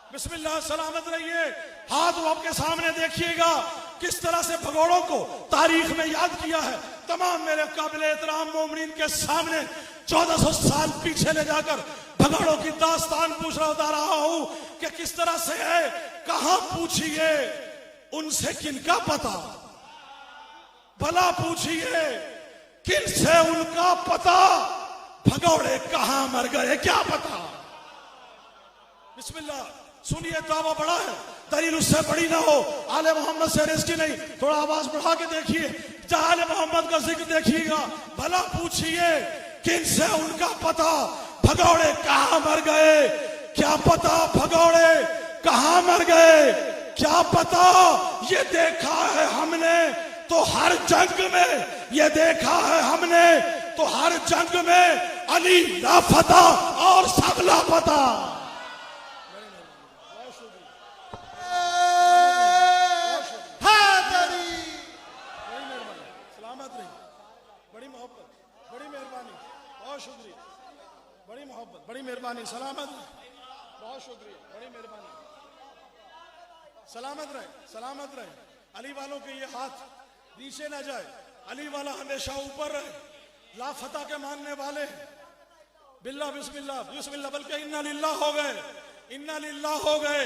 बिस्मिल्लाह, सलामत रहिए। हाथ आपके सामने देखिएगा किस तरह से भगोड़ों को तारीख में याद किया है। तमाम मेरे काबिल एहतराम मोमिनीन के सामने 1400 साल पीछे ले जाकर भगोड़ों की दास्तान पूछ रहा हूं कि किस तरह से है। कहां पूछिए उनसे किनका पता, भला पूछिए किनसे उनका पता। भगोड़े कहां मर गए क्या पता। बिस्मिल्लाह, सुनिए, दावा बड़ा है, दलील उससे बड़ी ना हो। आले मोहम्मद से रिश्ती नहीं, थोड़ा आवाज बढ़ा के देखिए, जहां आले मोहम्मद का जिक्र देखिएगा। भला पूछिए किनसे उनका पता। भगोड़े कहां मर गए क्या पता, भगोड़े कहां मर गए क्या पता। ये देखा है हमने तो हर जंग में, ये देखा है हमने तो हर जंग में, अली लापता और सब लापता। बड़ी मोहब्बत, बड़ी मेहरबानी, बहुत शुक्रिया। बड़ी मोहब्बत, बड़ी मेहरबानी, सलामत, बहुत शुक्रिया, बड़ी मेहरबानी। सलामत रहे, सलामत रहे। अली वालों के ये हाथ नीचे ना जाए, अली वाला हमेशा ऊपर रहे। लाफता के मानने वाले बिल्ला बिस्मिल्लाह बिस्मिल्लाह, बल्कि इन्ना लिल्लाह हो गए, इन्ना लिल्लाह हो गए।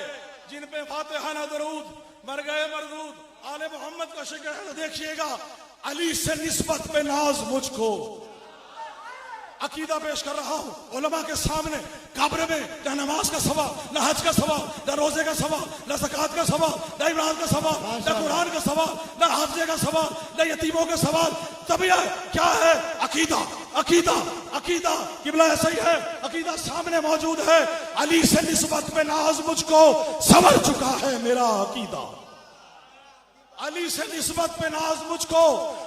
जिन पे फातिहा ना दरूद मर गए मरदूद। आले मोहम्मद का शिक्र है। देखिएगा अली से निस्बत पे नाज मुझको। अकीदा पेश कर रहा हूं उलमा के सामने। कब्र में न नमाज का सवाल, न हज का सवाल, न रोजे का सवाल, न ज़कात का सवाल, न इमरान का सवाल, न कुरान का सवाल, न हाफजे का सवाल, न यतीमों का सवाल। तबिया क्या है? अकीदा, अकीदा, अकीदा। किबला ऐसा ही है, अकीदा सामने मौजूद है। अली से निस्बत पे नाज मुझको, संवर चुका है मेरा अकीदा। अली से निस्बत पे नाज मुझको,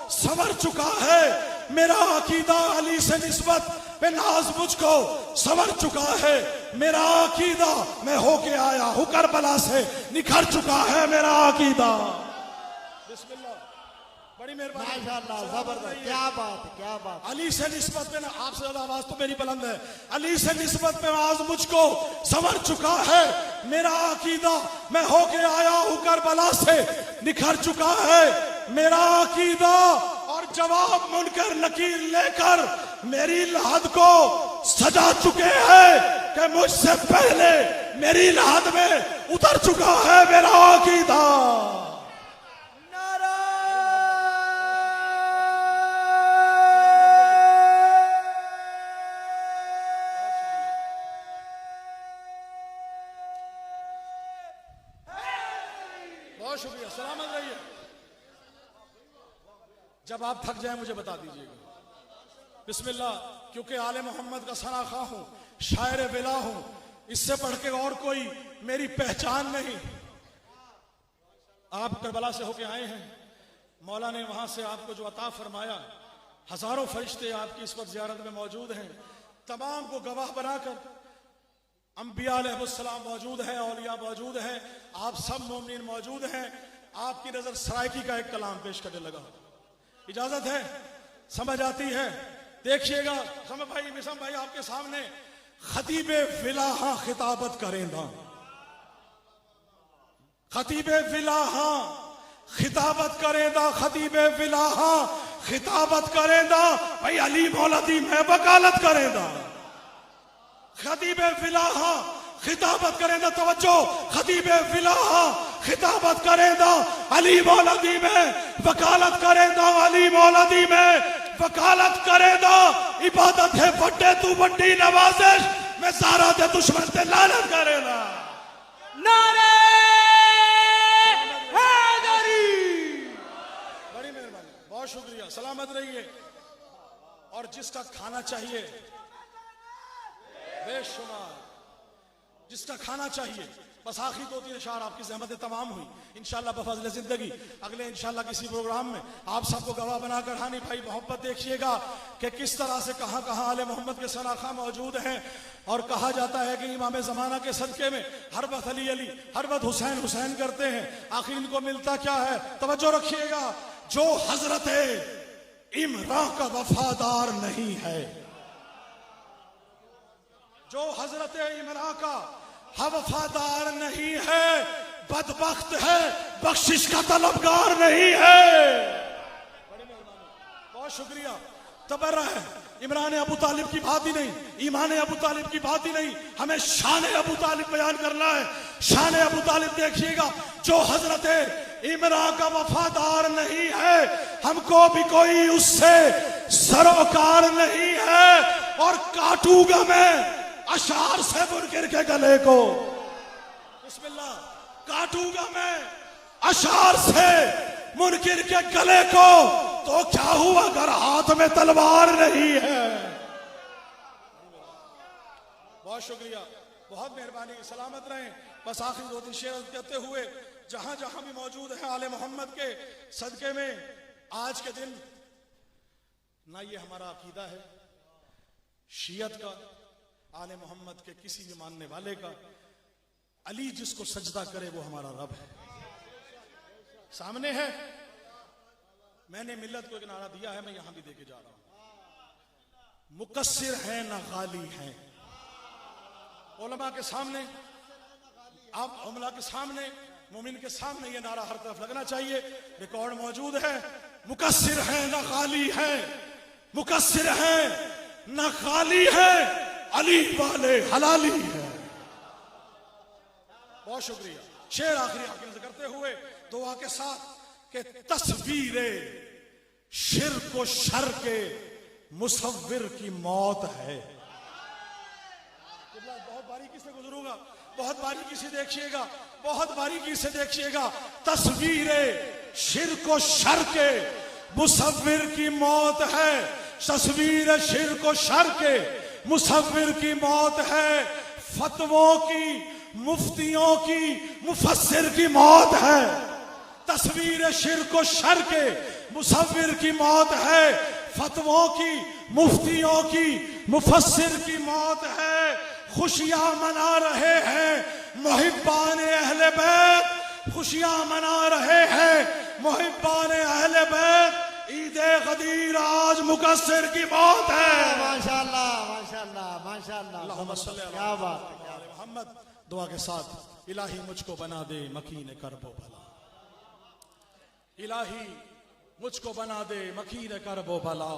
संवर चुका है मेरा अकीदा। अली से निस्बत पे नाज मुझको, संवर चुका है मेरा अकीदा। मैं होके आया हूं करबला से, निखर चुका है मेरा अकीदा। बिस्मिल्लाह, बड़ी मेहरबानी, माशाअल्लाह, जबरदस्त, क्या बात, क्या बात। अली से निस्बत पे, आपसे ज्यादा आवाज तो मेरी बुलंद है। अली से निस्बत पे नाज मुझको, संवर चुका है मेरा अकीदा। मैं होके आया हूं करबला से, निखर चुका है मेरा अकीदा। और जवाब मुनकर नकीर लेकर मेरी लहद को सजा चुके हैं कि मुझसे पहले मेरी लहद में उतर चुका है मेरा अकीदा। बहुत शुक्रिया, सलामत रहिए। जब आप थक जाए मुझे बता दीजिएगा। बिस्मिल्लाह, क्योंकि आले मोहम्मद का सनाखा हूं, शायर बिला हूं, इससे बढ़ के और कोई मेरी पहचान नहीं। आप करबला से होके आए हैं, मौला ने वहां से आपको जो अता फरमाया, हजारों फरिश्ते आपकी इस वक्त जियारत में मौजूद हैं। तमाम को गवाह बनाकर अंबिया अलैहिस्सलाम मौजूद हैं, औलिया मौजूद हैं, आप सब मोमिनीन मौजूद हैं। आपकी नजर सरायकी का एक कलाम पेश करने लगा, इजाजत है? समझ आती है? देखिएगा समझ भाई, मिसम भाई आपके सामने खतीबे विलाहा खिताबत करेंदा, खतीबे विलाहा खिताबत करेंदा, खतीबे विलाहा खिताबत करेंदा। भाई अली मौलवी मैं वकालत करेंदा। खतीबे विलाहा खिताबत करेंदा, तवज्जो, खतीबे विलाहा खिताबत करेंदा। अली मौलवी में वकालत करेंदा, अली मौलवी में वकालत करेंदा। इबादत है बड्डे तू बड्डी नवाजिश, मैं सारा दे दुश्मन ते लानत करेंदा। नारे हैदरी। बड़ी मेहरबानी, बहुत शुक्रिया, सलामत रहिए। और जिसका खाना चाहिए बेशुमार, जिसका खाना चाहिए, बस आखिरी 2-3 अशार आपकी ज़हमत तमाम हुई। इंशाअल्लाह बफज़ल ज़िंदगी अगले इंशाअल्लाह किसी प्रोग्राम में आप सबको गवाह बनाकर हानी भाई मोहब्बत देखिएगा कि किस तरह से कहां कहां आले मोहम्मद के सनाखा मौजूद हैं। और कहा जाता है कि इमाम ज़माना के सदके में हर वक्त अली अली, हर वक्त हुसैन हुसैन करते हैं। आखिर इनको मिलता क्या है? तवज्जो रखिएगा, जो हजरत इमरान का वफादार नहीं है, जो हजरत इमरान का हाँ वफादार नहीं है, बदबख्त है, बख्शिश का तलबगार नहीं है। बड़ी मेहरबानी, बहुत शुक्रिया। तबर्रा है, इमरान अबू तालिब की बात ही नहीं, ईमान अबू तालिब की बात ही नहीं, हमें शान अबू तालिब बयान करना है। शान अबू तालिब देखिएगा, जो हजरत इमरान का वफादार नहीं है, हमको भी कोई उससे सरोकार नहीं है। और काटूंगा मैं अशार से मुनकिर के गले को, बिस्मिल्लाह, काटूंगा मैं अशार से मुनकिर के गले को, तो क्या हुआ अगर हाथ में तलवार नहीं है। बहुत शुक्रिया, बहुत मेहरबानी, सलामत रहें। बस आखिरी 2 दिन शेर कहते हुए, जहां जहां भी मौजूद है आले मोहम्मद के सदके में, आज के दिन ना ये हमारा अकीदा है शियत का, आले मोहम्मद के किसी भी मानने वाले का, अली जिसको सजदा करे वो हमारा रब है। सामने है, मैंने मिल्लत को एक नारा दिया है, मैं यहां भी देके जा रहा हूं, मुकस्सिर है ना गाली है। उलमा के सामने, आप उलमा के सामने, मोमिन के सामने ये नारा हर तरफ लगना चाहिए। रिकॉर्ड मौजूद है, मुकस्सिर है ना गाली है, मुकस्सिर है ना गाली है, अली वाले हलाली है। बहुत शुक्रिया। शेर आखिरी आखिर से करते हुए दुआ के साथ कि तस्वीरे शिर्क व शर के मुसव्विर की मौत है। बहुत बारीकी से गुजरूंगा, बहुत बारीकी से देखिएगा, बहुत बारीकी से देखिएगा। तस्वीरे शिर्क व शर के मुसव्विर की मौत है, तस्वीर शिर्क व शर के मुसव्विर की मौत है। फतवों की, मुफ्तियों की, मुफस्सिर की मौत है। तस्वीर शिर्क व शर के मुसव्विर की मौत है, फतवों की, मुफ्तियों की, मुफस्सिर की मौत है। खुशियां मना रहे हैं मुहिब्बाने अहले बैत, खुशियां मना रहे हैं मुहिब्बाने अहले बैत। ईदे गदीर आज मुकस्सिर की मौत है। माशाल्लाह माशाल्लाह माशाल्लाह, क्या बात है, क्या मोहम्मद। दुआ के साथ, इलाही मुझको बना दे मकीन करबो भला, इलाही मुझको बना दे मकीन करबो भला,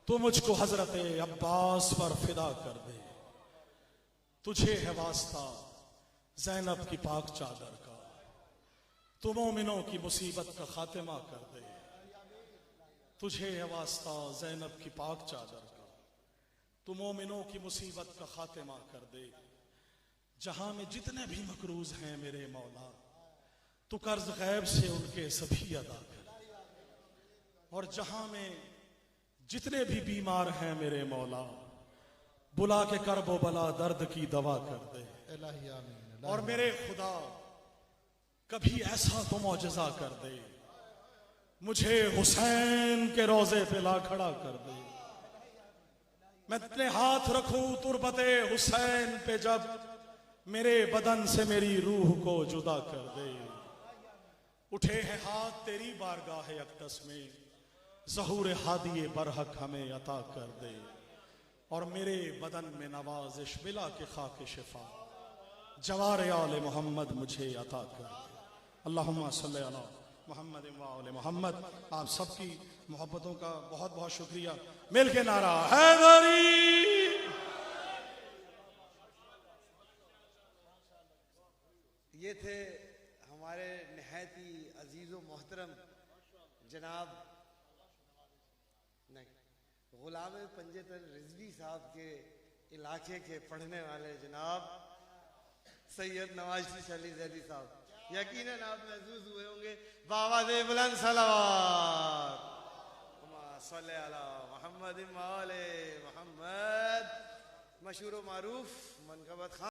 तू मुझको हजरत अब्बास पर फिदा कर दे। तुझे है वास्ता ज़ैनब की पाक चादर का, तू मोमिनों की मुसीबत का खातिमा कर दे। तुझे है वास्ता ज़ैनब की पाक चादर का, तू मोमिनों की मुसीबत का खातिमा कर दे। जहां में जितने भी मकरूज हैं मेरे मौला, तू कर्ज गैब से उनके सभी अदा कर। और जहां में जितने भी बीमार हैं मेरे मौला, बुला के करबो बला दर्द की दवा कर दे। और मेरे खुदा कभी ऐसा तो मौजज़ा कर दे, मुझे हुसैन के रोजे पे ला खड़ा कर दे। मैं अपने हाथ रखूं तुरबते हुसैन पे, जब मेरे बदन से मेरी रूह को जुदा कर दे। उठे हैं हाथ तेरी बारगाह अक़दस में, ज़हूर हादी बरहक हमें अता कर दे। और मेरे बदन में नवाज़िश बिला के खाके शिफा, जवार आले मोहम्मद मुझे अता कर दे। अल्लाहुम्मा सल्ली अला मोहम्मद व आले मोहम्मद। आप सबकी मोहब्बतों का बहुत बहुत शुक्रिया। मिल के नारा हैदरी। ये थे हमारे नहायत ही अजीज़ व मोहतरम जनाब गुलाम पंजतन रिजवी साहब के इलाके के पढ़ने वाले जनाब सैयद नवाज अली जैदी साहब। यकीनन आप महसूस हुए होंगे, बाबा दे बुलंद सलावत मोहम्मद मोहम्मद, मशहूर मारूफ मनकबत खान।